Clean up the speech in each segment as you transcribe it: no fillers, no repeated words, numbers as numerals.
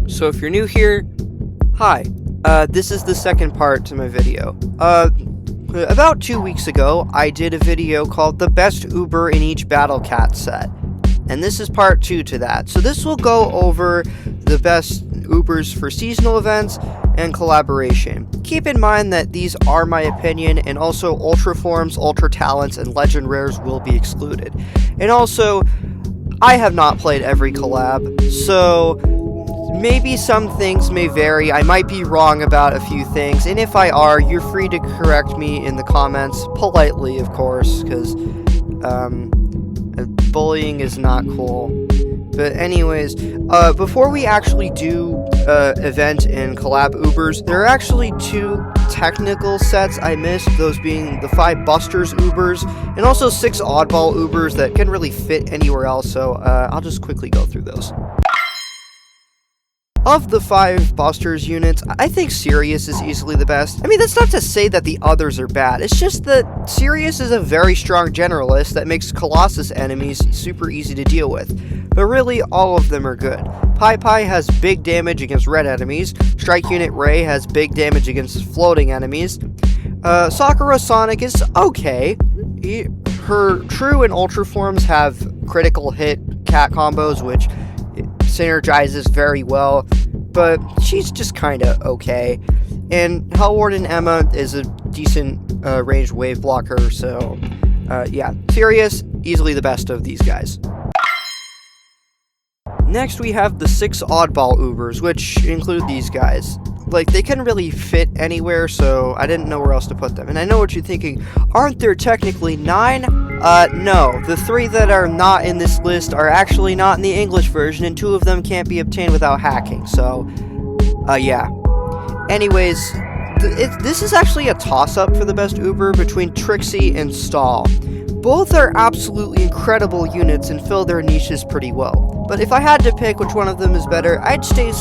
So if you're new here, hi. This is the second part to my video. About 2 weeks ago, I did a video called The Best Uber in Each Battle Cat Set. And this is part 2 to that. So this will go over the best Ubers for seasonal events and collaboration. Keep in mind that these are my opinion, and also Ultra Forms, Ultra Talents, and Legend Rares will be excluded. And also, I have not played every collab, so maybe some things may vary. I might be wrong about a few things, and if I are, you're free to correct me in the comments, politely of course, because bullying is not cool. But anyways, before we actually do event and collab Ubers, there are actually 2 technical sets I missed, those being the 5 Busters Ubers, and also 6 Oddball Ubers that can really fit anywhere else, so I'll just quickly go through those. Of the 5 Busters units, I think Sirius is easily the best. I mean, that's not to say that the others are bad, it's just that Sirius is a very strong generalist that makes Colossus enemies super easy to deal with. But really, all of them are good. Pai has big damage against red enemies, Strike Unit Ray has big damage against floating enemies, Sakura Sonic is okay. Her True and Ultra forms have critical hit cat combos, which synergizes very well, but she's just kinda okay. And Hellwarden Emma is a decent ranged wave blocker, so yeah, Sirius, easily the best of these guys. Next we have the 6 Oddball Ubers, which include these guys. Like, they can really fit anywhere, so I didn't know where else to put them. And I know what you're thinking, aren't there technically 9? No. The 3 that are not in this list are actually not in the English version, and 2 of them can't be obtained without hacking, so, yeah. Anyways, this is actually a toss-up for the best Uber between Trixie and Stall. Both are absolutely incredible units and fill their niches pretty well. But if I had to pick which one of them is better, I'd say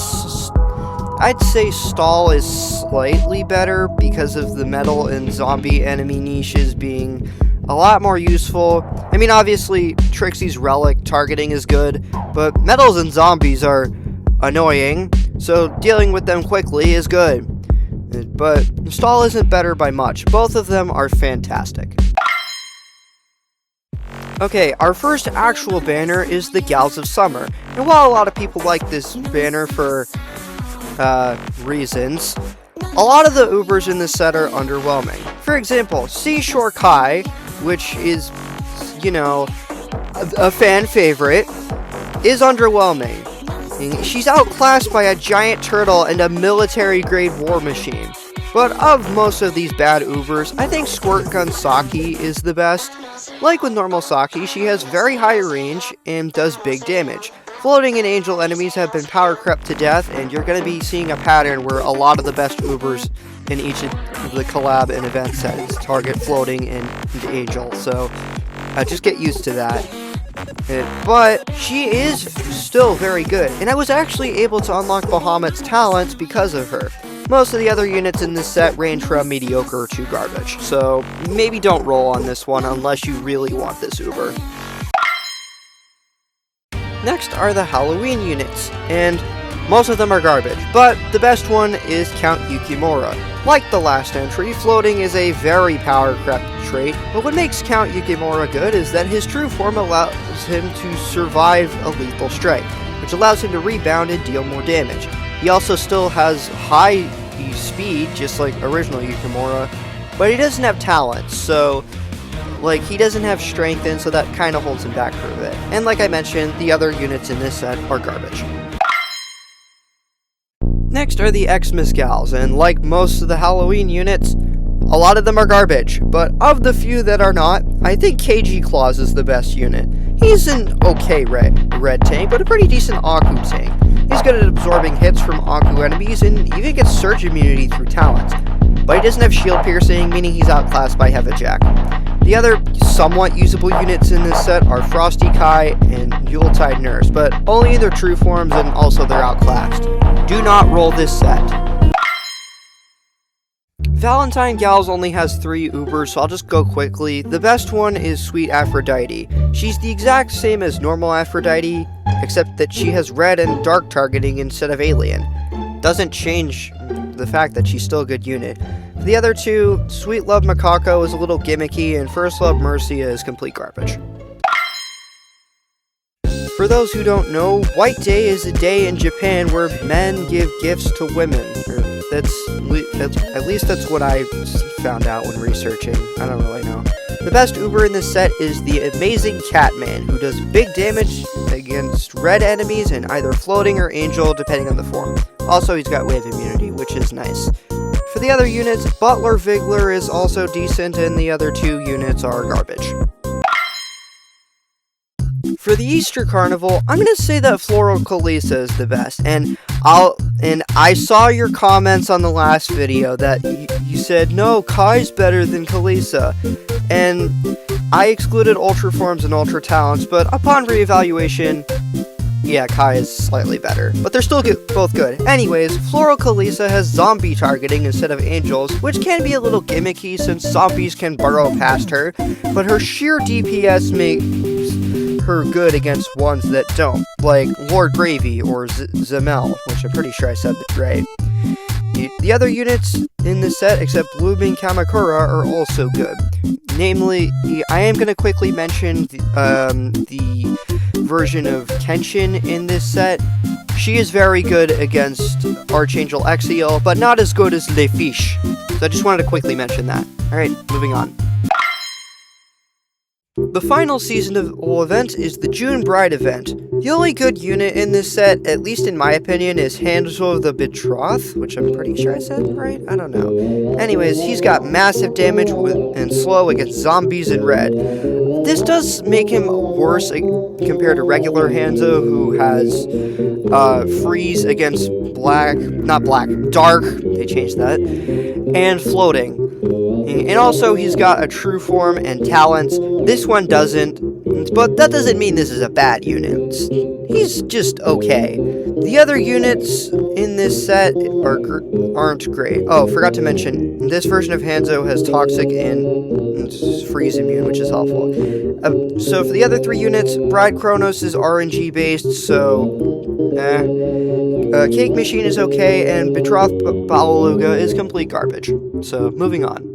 Stall is slightly better because of the metal and zombie enemy niches being a lot more useful. I mean, obviously, Trixie's relic targeting is good, but metals and zombies are annoying, so dealing with them quickly is good. But Stall isn't better by much. Both of them are fantastic. Okay, our first actual banner is the Gals of Summer. And while a lot of people like this banner for reasons, a lot of the Ubers in this set are underwhelming. For example, Seashore Kai, which is, you know, a fan favorite, is underwhelming. She's outclassed by a giant turtle and a military-grade war machine. But of most of these bad Ubers, I think Squirt Gun Saki is the best. Like with normal Saki, she has very high range and does big damage. Floating and angel enemies have been power crept to death, and you're going to be seeing a pattern where a lot of the best Ubers in each of the collab and event sets target floating and angel, so just get used to that. But she is still very good, and I was actually able to unlock Bahamut's talents because of her. Most of the other units in this set range from mediocre to garbage, so maybe don't roll on this one unless you really want this Uber. Next are the Halloween units, and most of them are garbage, but the best one is Count Yukimura. Like the last entry, floating is a very power-crept trait, but what makes Count Yukimura good is that his true form allows him to survive a lethal strike, which allows him to rebound and deal more damage. He also still has high speed, just like original Yukimura, but he doesn't have talents, so like, he doesn't have strength, and so that kind of holds him back for a bit. And like I mentioned, the other units in this set are garbage. Next are the Xmas Gals, and like most of the Halloween units, a lot of them are garbage. But of the few that are not, I think KG Claus is the best unit. He's an okay red tank, but a pretty decent Aku tank. He's good at absorbing hits from Aku enemies, and even gets surge immunity through talents. But he doesn't have shield piercing, meaning he's outclassed by Heavy-Jack. The other somewhat usable units in this set are Frosty Kai and Yuletide Nurse, but only in their true forms, and also they're outclassed. Do not roll this set. Valentine Gals only has 3 Ubers, so I'll just go quickly. The best one is Sweet Aphrodite. She's the exact same as normal Aphrodite, except that she has red and dark targeting instead of alien. Doesn't change the fact that she's still a good unit. For the other two, Sweet Love Makako is a little gimmicky, and First Love Mercia is complete garbage. For those who don't know, White Day is a day in Japan where men give gifts to women. At least that's what I found out when researching. I don't really know. The best Uber in this set is the amazing Catman, who does big damage against red enemies and either floating or angel depending on the form. Also, he's got wave immunity, which is nice. For the other units, Butler Vigler is also decent, and the other two units are garbage. For the Easter Carnival, I'm gonna say that Floral Kalisa is the best, and I saw your comments on the last video that you said, no, Kai's better than Kalisa, and I excluded Ultra Forms and Ultra Talents, but upon reevaluation, yeah, Kai is slightly better, but they're still both good. Anyways, Floral Kalisa has zombie targeting instead of angels, which can be a little gimmicky since zombies can burrow past her, but her sheer DPS makes her good against ones that don't, like Lord Gravy or Zemel, which I'm pretty sure I said that right. The other units in this set, except Blooming Kamakura, are also good. Namely, I am going to quickly mention the version of Kenshin in this set. She is very good against Archangel Exiel, but not as good as Le Fiche. So I just wanted to quickly mention that. Alright, moving on. The final seasonal event is the June Bride event. The only good unit in this set, at least in my opinion, is Hanzo the Betrothed, which I'm pretty sure I said right? I don't know. Anyways, he's got massive damage and slow against zombies in red. This does make him worse compared to regular Hanzo, who has freeze against dark, they changed that, and floating. And also, he's got a true form and talents. This one doesn't, but that doesn't mean this is a bad unit. He's just okay. The other units in this set aren't great. Oh, forgot to mention, this version of Hanzo has Toxic and Freeze Immune, which is helpful. So for the other three units, Bride Chronos is RNG based, so Cake Machine is okay, and Betrothed Baluga is complete garbage. So, moving on.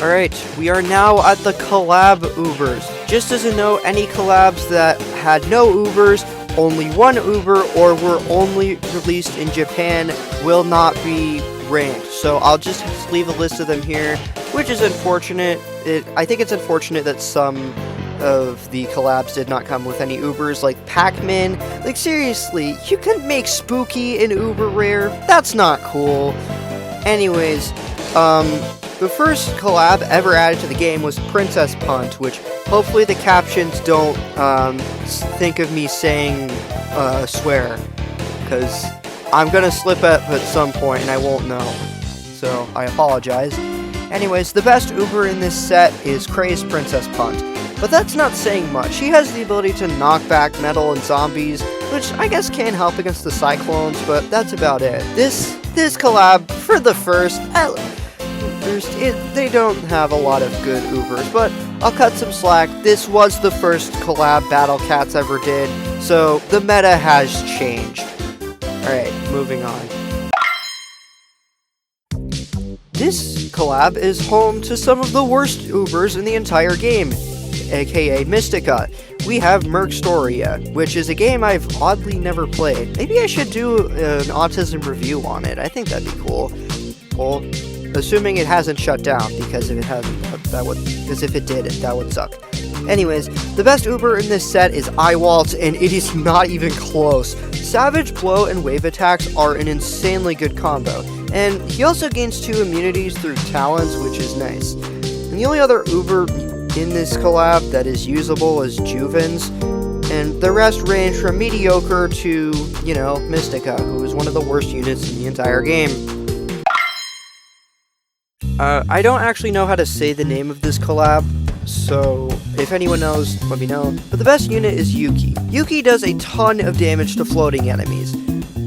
Alright, we are now at the collab Ubers. Just as a note, any collabs that had no Ubers, only one Uber, or were only released in Japan will not be ranked. So I'll just leave a list of them here, which is unfortunate. I think it's unfortunate that some of the collabs did not come with any Ubers, like Pac-Man. Like, seriously, you couldn't make Spooky an Uber rare? That's not cool. Anyways, the first collab ever added to the game was Princess Punt, which hopefully the captions don't think of me saying swear, because I'm gonna slip up at some point and I won't know, so I apologize. Anyways, the best Uber in this set is Crazed Princess Punt, but that's not saying much. She has the ability to knock back metal and zombies, which I guess can help against the Cyclones, but that's about it. This collab, for the first, they don't have a lot of good Ubers, but I'll cut some slack. This was the first collab Battle Cats ever did, so the meta has changed. Alright, moving on. This collab is home to some of the worst Ubers in the entire game, aka Mystica. We have Mercstoria, which is a game I've oddly never played. Maybe I should do an autism review on it. I think that'd be cool. Well, assuming it hasn't shut down, because if it hasn't, if it did, that would suck. Anyways, the best Uber in this set is Eyewalt, and it is not even close. Savage Blow and Wave attacks are an insanely good combo, and he also gains 2 immunities through talents, which is nice. And the only other Uber in this collab that is usable is Juvens, and the rest range from mediocre to, you know, Mystica, who is one of the worst units in the entire game. I don't actually know how to say the name of this collab, so if anyone knows, let me know. But the best unit is Yuki. Yuki does a ton of damage to floating enemies.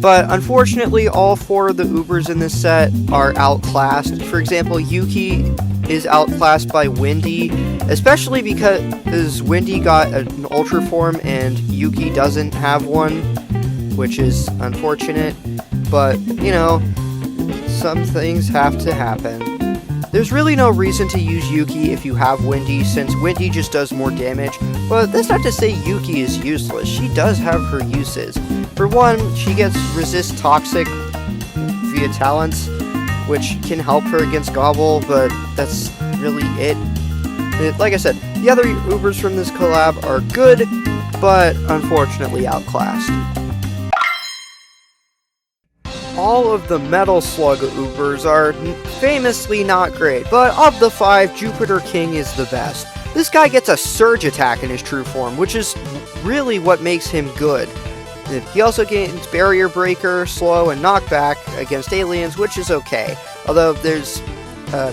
But unfortunately, all 4 of the Ubers in this set are outclassed. For example, Yuki is outclassed by Windy, especially because Windy got an Ultra Form and Yuki doesn't have one, which is unfortunate. But, you know, some things have to happen. There's really no reason to use Yuki if you have Windy, since Windy just does more damage, but that's not to say Yuki is useless. She does have her uses. For one, she gets resist toxic via talents, which can help her against Gobble, but that's really it. Like I said, the other Ubers from this collab are good, but unfortunately outclassed. All of the Metal Slug Ubers are famously not great, but of the 5, Jupiter King is the best. This guy gets a surge attack in his true form, which is really what makes him good. He also gains Barrier Breaker, Slow, and Knockback against aliens, which is okay. Although there's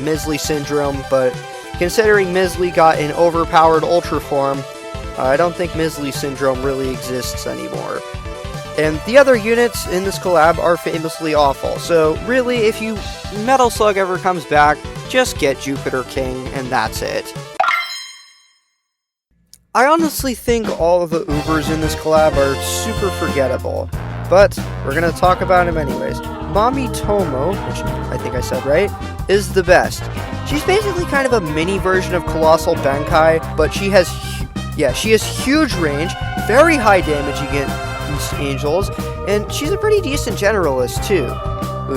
Misley Syndrome, but considering Misley got an overpowered Ultra Form, I don't think Misley Syndrome really exists anymore. And the other units in this collab are famously awful, so really, if Metal Slug ever comes back, just get Jupiter King, and that's it. I honestly think all of the Ubers in this collab are super forgettable, but we're gonna talk about them anyways. Mami Tomo, which I think I said right, is the best. She's basically kind of a mini version of Colossal Benkai, but she has huge range, very high damage against angels, and she's a pretty decent generalist too.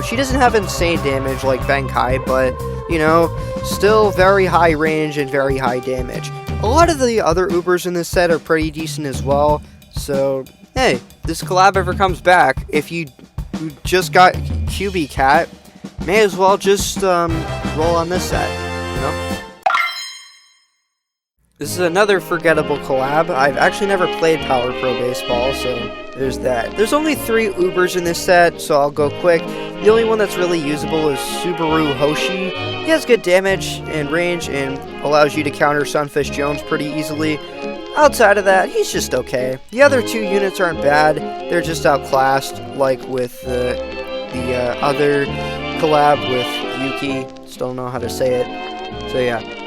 She doesn't have insane damage like Benkai, but, you know, still very high range and very high damage. A lot of the other Ubers in this set are pretty decent as well, so, hey, this collab ever comes back, if you just got QB Cat, may as well just roll on this set, you know? This is another forgettable collab. I've actually never played Power Pro Baseball, so there's that. There's only 3 Ubers in this set, so I'll go quick. The only one that's really usable is Subaru Hoshi. He has good damage and range and allows you to counter Sunfish Jones pretty easily. Outside of that, he's just okay. The other 2 units aren't bad. They're just outclassed, like with the other collab with Yuki. Still don't know how to say it. So yeah.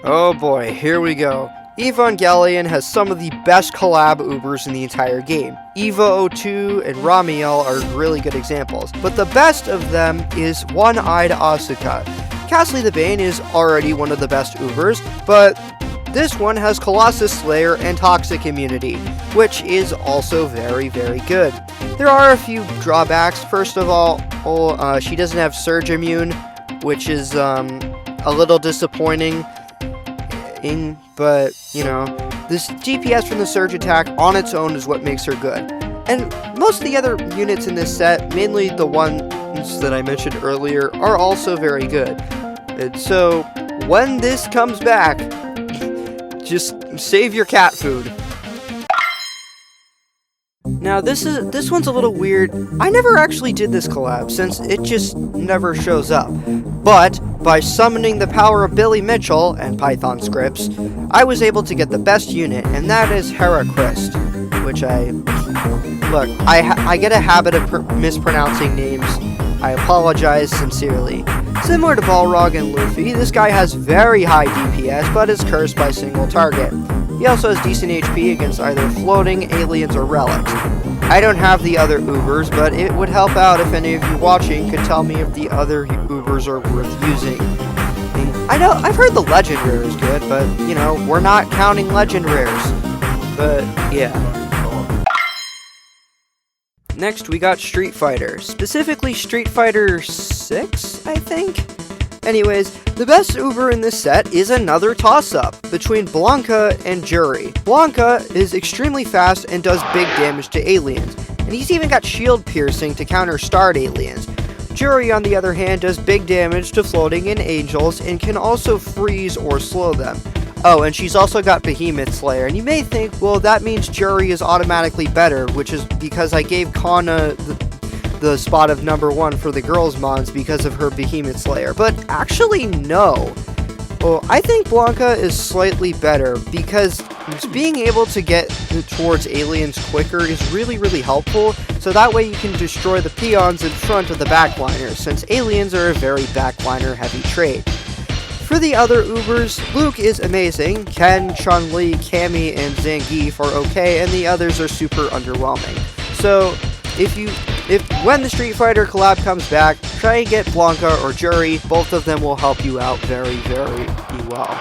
Oh boy, here we go. Evangelion has some of the best collab Ubers in the entire game. Eva 02 and Ramiel are really good examples, but the best of them is One-Eyed Asuka. Castley the Bane is already one of the best Ubers, but this one has Colossus Slayer and Toxic Immunity, which is also very, very good. There are a few drawbacks. First of all, she doesn't have Surge Immune, which is a little disappointing. But, you know, this DPS from the Surge attack on its own is what makes her good. And most of the other units in this set, mainly the ones that I mentioned earlier, are also very good. And so, when this comes back, just save your cat food. Now this one's a little weird. I never actually did this collab since it just never shows up. But by summoning the power of Billy Mitchell and Python scripts, I was able to get the best unit, and that is Herachrist, which I get a habit of mispronouncing names. I apologize sincerely. Similar to Balrog and Luffy, this guy has very high DPS, but is cursed by single target. He also has decent HP against either floating, aliens, or relics. I don't have the other Ubers, but it would help out if any of you watching could tell me if the other Ubers are worth using. I know, I've heard the Legend Rare is good, but, you know, we're not counting Legend Rares. But, yeah. Next, we got Street Fighter. Specifically, Street Fighter 6, I think? Anyways, the best Uber in this set is another toss-up between Blanca and Jury. Blanca is extremely fast and does big damage to aliens, and he's even got shield piercing to counter starred aliens. Jury, on the other hand, does big damage to floating and angels and can also freeze or slow them. Oh, and she's also got Behemoth Slayer, and you may think, well, that means Jury is automatically better, which is because I gave Kana the spot of #1 for the girls mods because of her Behemoth Slayer, but actually no. Well, I think Blanca is slightly better because Just being able to get towards aliens quicker is really helpful, so that way you can destroy the peons in front of the backliners, since aliens are a very backliner heavy trait. For the other Ubers, Luke is amazing, Ken, Chun-Li, Cammy, and Zangief are okay, and the others are super underwhelming. So, when the Street Fighter collab comes back, try and get Blanca or Jury. Both of them will help you out very well.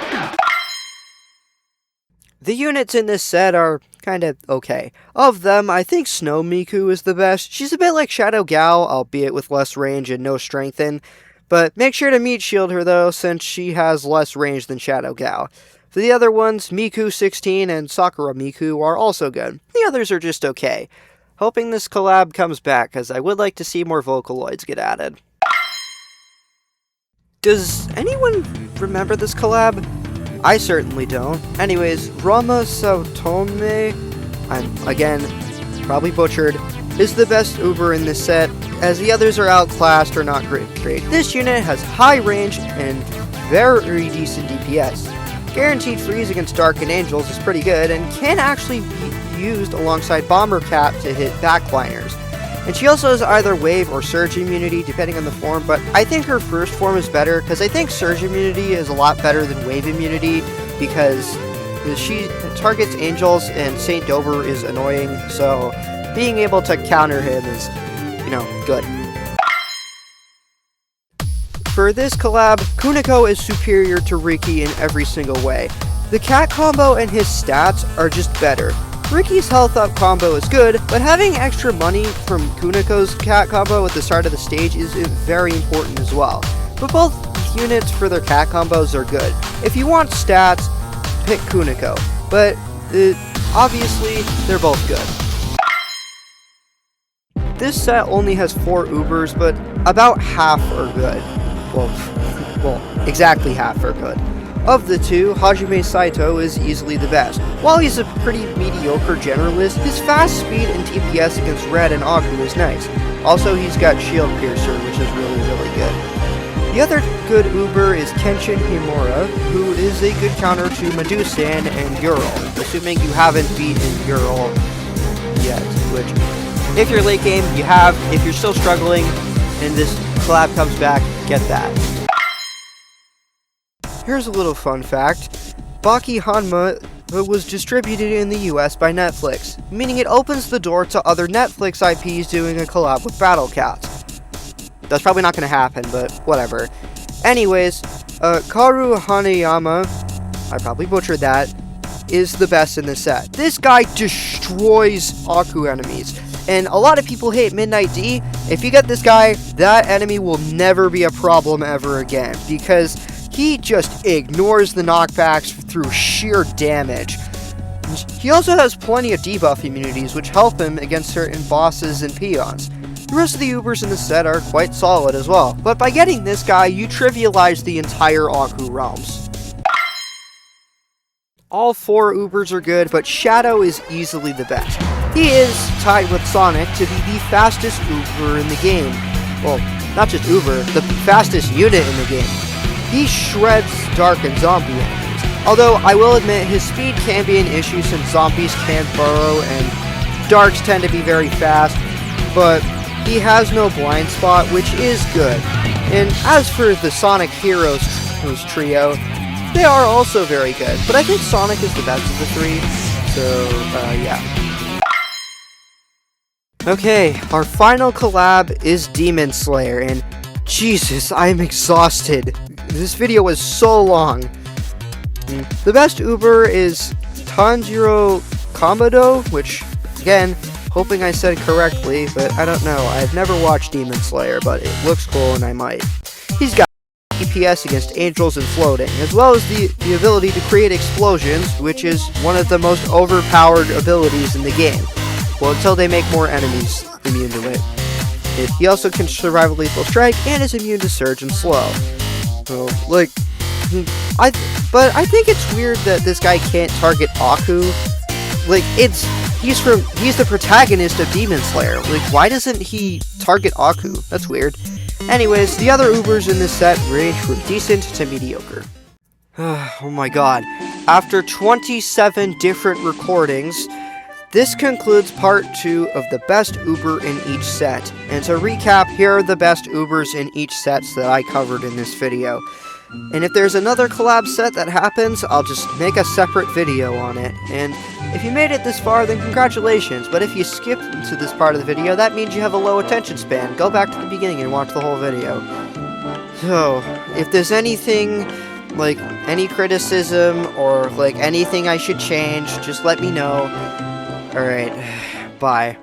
The units in this set are kinda okay. Of them, I think Snow Miku is the best. She's a bit like Shadow Gal, albeit with less range and no strengthen. But make sure to meat shield her though, since she has less range than Shadow Gal. For the other ones, Miku 16 and Sakura Miku are also good. The others are just okay. Hoping this collab comes back, as I would like to see more Vocaloids get added. Does anyone remember this collab? I certainly don't. Anyways, Rama Saotome, I'm, again, probably butchered, is the best Uber in this set, as the others are outclassed or not great. This unit has high range and very decent DPS. Guaranteed freeze against Dark and Angels is pretty good, and can actually be used alongside Bomber Cap to hit backliners. And she also has either Wave or Surge immunity, depending on the form, but I think her first form is better, because I think Surge immunity is a lot better than Wave immunity, because she targets Angels, and Saint Dober is annoying, so being able to counter him is, good. For this collab, Kuniko is superior to Riki in every single way. The cat combo and his stats are just better. Riki's health up combo is good, but having extra money from Kuniko's cat combo at the start of the stage is very important as well. But both units for their cat combos are good. If you want stats, pick Kuniko, but obviously they're both good. This set only has 4 Ubers, but about half are good. Well, exactly half are good. Of the two, Hajime Saito is easily the best. While he's a pretty mediocre generalist, his fast speed and DPS against Red and Aku is nice. Also, he's got Shield Piercer, which is really good. The other good Uber is Kenshin Himura, who is a good counter to Medusan and Ural, assuming you haven't beaten Ural yet, which, if you're late game, you have. If you're still struggling, and this collab comes back, get that. Here's a little fun fact. Baki Hanma was distributed in the US by Netflix, meaning it opens the door to other Netflix IPs doing a collab with Battle Cats. That's probably not going to happen, but whatever. Anyways, Karu Hanayama, I probably butchered that, is the best in this set. This guy destroys Aku enemies, and a lot of people hate Midnight D. If you get this guy, that enemy will never be a problem ever again, because he just ignores the knockbacks through sheer damage. He also has plenty of debuff immunities, which help him against certain bosses and peons. The rest of the Ubers in the set are quite solid as well, but by getting this guy, you trivialize the entire Aku realms. All 4 Ubers are good, but Shadow is easily the best. He is tied with Sonic to be the fastest Uber in the game. Well, not just Uber, the fastest unit in the game. He shreds Dark and Zombie enemies. Although, I will admit, his speed can be an issue since zombies can't burrow and Darks tend to be very fast, but he has no blind spot, which is good. And as for the Sonic Heroes trio, they are also very good, but I think Sonic is the best of the 3, so, yeah. Okay, our final collab is Demon Slayer, and Jesus, I'm exhausted. This video was so long. The best Uber is Tanjiro Kamado, which, again, hoping I said correctly, but I don't know. I've never watched Demon Slayer, but it looks cool and I might. He's got DPS against angels and floating, as well as the ability to create explosions, which is one of the most overpowered abilities in the game. Well, until they make more enemies immune to it. He also can survive a lethal strike and is immune to surge and slow. So, like, I think it's weird that this guy can't target Aku. Like, he's the protagonist of Demon Slayer. Like, why doesn't he target Aku? That's weird. Anyways, the other Ubers in this set range from decent to mediocre. Oh my god. after 27 different recordings, this concludes part 2 of the best Uber in each set. And to recap, here are the best Ubers in each sets that I covered in this video. And if there's another collab set that happens, I'll just make a separate video on it. And if you made it this far, then congratulations. But if you skipped to this part of the video, that means you have a low attention span. Go back to the beginning and watch the whole video. So, if there's anything, like, any criticism, or, like, anything I should change, just let me know. Alright, bye.